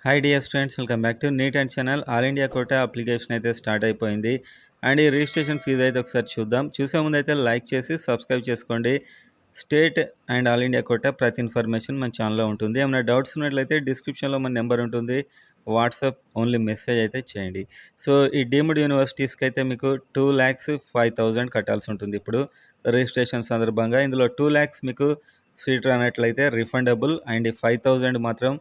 Hi dear students, welcome back to NEET and channel. All India quota application అయితే start అయిపోయింది. And ఈ registration fee అయితే ఒకసారి చూద్దాం. చూసే ముందు అయితే లైక్ చేసి సబ్స్క్రైబ్ చేసుకోండి. State and all India quota ప్రతి ఇన్ఫర్మేషన్ మన ఛానల్లో ఉంటుంది. ఏమైనా డౌట్స్ ఉన్నట్లయితే డిస్క్రిప్షన్లో మన నెంబర్ ఉంటుంది. వాట్సాప్ ఓన్లీ మెసేజ్ అయితే చేయండి. సో ఈ డీమ్డ్ యూనివర్సిటీస్కి అయితే మీకు 2,05,000 కట్టాల్సి ఉంటుంది ఇప్పుడు రిజిస్ట్రేషన్ సందర్భంగా. ఇందులో 2 lakhs మీకు సీట్ రానట్లయితే రిఫండబుల్, అండ్ 5,000 మాత్రం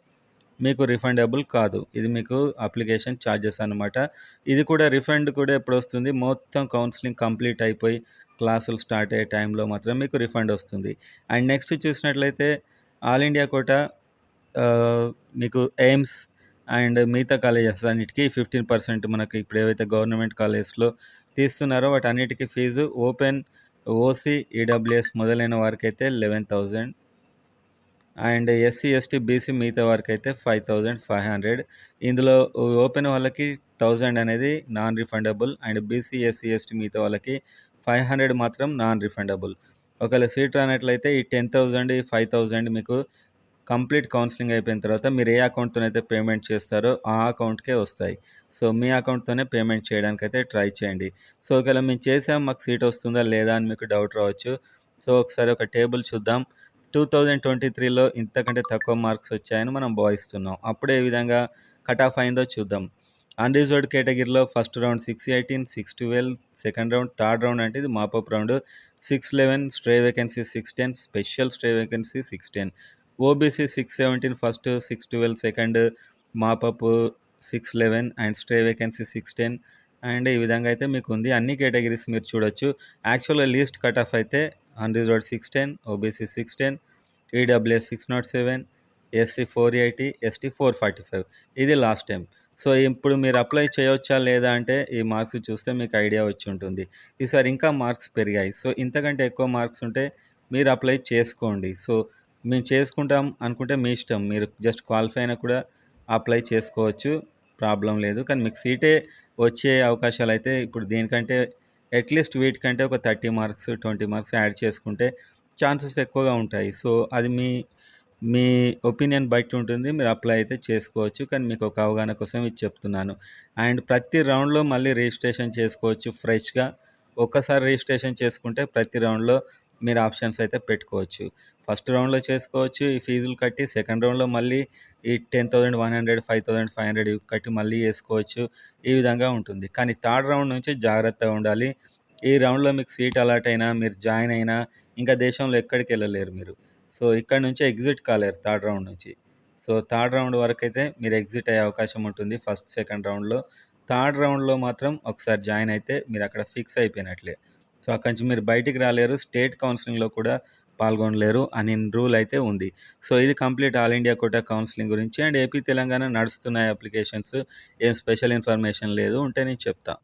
మీకు రిఫండబుల్ కాదు. ఇది మీకు అప్లికేషన్ ఛార్జెస్ అనమాట. ఇది కూడా రిఫండ్ కూడా ఎప్పుడొస్తుంది, మొత్తం కౌన్సిలింగ్ కంప్లీట్ అయిపోయి క్లాసులు స్టార్ట్ అయ్యే టైంలో మాత్రం మీకు రిఫండ్ వస్తుంది. అండ్ నెక్స్ట్ చూసినట్లయితే ఆల్ ఇండియా కోటా మీకు ఎయిమ్స్ అండ్ మిగతా కాలేజెస్ అన్నిటికీ 15% మనకి ఇప్పుడు ఏవైతే గవర్నమెంట్ కాలేజెస్లో తీస్తున్నారో వాటన్నిటికీ ఫీజు ఓపెన్, ఓసీ, ఈడబ్ల్యూఎస్ మొదలైన వారికైతే 11,000, అండ్ ఎస్సీ, ఎస్టీ, బీసీ మిగతా వారికి అయితే 5,500. ఇందులో ఓపెన్ వాళ్ళకి 1,000 అనేది non refundable, and BC, SC, ST మిగతా వాళ్ళకి 500 మాత్రం నాన్ రిఫండబుల్. ఒకవేళ సీట్ రానట్లయితే ఈ 10,000, ఈ 5,000 మీకు కంప్లీట్ కౌన్సిలింగ్ అయిపోయిన తర్వాత మీరు ఏ అకౌంట్తోనైతే పేమెంట్ చేస్తారో ఆ అకౌంట్కే వస్తాయి. సో మీ అకౌంట్తోనే పేమెంట్ చేయడానికైతే ట్రై చేయండి. సో ఒకవేళ మేము చేసాం, మాకు సీట్ వస్తుందా లేదా అని మీకు డౌట్ రావచ్చు. సో ఒకసారి ఒక టేబుల్ చూద్దాం. 2023లో ఇంతకంటే తక్కువ మార్క్స్ వచ్చాయని మనం భావిస్తున్నాం. అప్పుడే ఏ విధంగా కట్ ఆఫ్ అయిందో చూద్దాం. అన్రిజర్వ్డ్ కేటగిరీలో first round 618, 612, second round, third round అంటే ఇది mop up round 611, stray vacancy 610, special stray vacancy 610, OBC 617 first, 612 second, mop up 611 and stray vacancy 610. And ఈ విధంగా అయితే మీకు ఉంది. అన్ని కేటగిరీస్ మీరు చూడొచ్చు. యాక్చువల్గా లీస్ట్ కట్ ఆఫ్ అయితే unreserved 610, OBC 610, EWS 607, SC 480, ST 445. ఇది లాస్ట్ టైం. సో ఇప్పుడు మీరు అప్లై చేయవచ్చా లేదా అంటే ఈ మార్క్స్ చూస్తే మీకు ఐడియా వచ్చి ఉంటుంది. ఈసారి ఇంకా మార్క్స్ పెరిగాయి. సో ఇంతకంటే ఎక్కువ మార్క్స్ ఉంటే మీరు అప్లై చేసుకోండి. సో మేము చేసుకుంటాం అనుకుంటే మీ ఇష్టం. మీరు జస్ట్ క్వాలిఫై అయినా కూడా అప్లై చేసుకోవచ్చు, ప్రాబ్లం లేదు. కానీ మీకు సీటే వచ్చే అవకాశాలు అయితే ఇప్పుడు దీనికంటే అట్లీస్ట్ వీటికంటే ఒక 30 మార్క్స్, 20 మార్క్స్ యాడ్ చేసుకుంటే ఛాన్సెస్ ఎక్కువగా ఉంటాయి. సో అది మీ మీ ఒపీనియన్ బట్టి ఉంటుంది. మీరు అప్లై అయితే చేసుకోవచ్చు. కానీ మీకు ఒక అవగాహన కోసం ఇది చెప్తున్నాను. అండ్ ప్రతి రౌండ్లో మళ్ళీ రిజిస్ట్రేషన్ చేసుకోవచ్చు ఫ్రెష్‌గా. ఒక్కసారి రిజిస్ట్రేషన్ చేసుకుంటే ప్రతి రౌండ్లో మీరు ఆప్షన్స్ అయితే పెట్టుకోవచ్చు. ఫస్ట్ రౌండ్లో చేసుకోవచ్చు ఈ ఫీజులు కట్టి, సెకండ్ రౌండ్లో మళ్ళీ ఈ 10,100, 5,500 కట్టి మళ్ళీ చేసుకోవచ్చు. ఈ విధంగా ఉంటుంది. కానీ థర్డ్ రౌండ్ నుంచి జాగ్రత్తగా ఉండాలి. ఈ రౌండ్లో మీకు సీట్ అలాట్ అయినా, మీరు జాయిన్ అయినా ఇంకా దేశంలో ఎక్కడికి వెళ్ళలేరు మీరు. సో ఇక్కడ నుంచి ఎగ్జిట్ కాలేరు థర్డ్ రౌండ్ నుంచి. సో థర్డ్ రౌండ్ వరకైతే మీరు ఎగ్జిట్ అయ్యే అవకాశం ఉంటుంది ఫస్ట్, సెకండ్ రౌండ్లో. థర్డ్ రౌండ్లో మాత్రం ఒకసారి జాయిన్ అయితే మీరు అక్కడ ఫిక్స్ అయిపోయినట్లే. సో అక్కడి నుంచి మీరు బయటికి రాలేరు, స్టేట్ కౌన్సిలింగ్లో కూడా పాల్గొనలేరు అని రూల్ అయితే ఉంది. సో ఇది complete all India quota counselling గురించి. అండ్ ఏపీ, తెలంగాణ నడుస్తున్నాయి అప్లికేషన్స్. ఏం స్పెషల్ ఇన్ఫర్మేషన్ లేదు, ఉంటే నేను చెప్తా.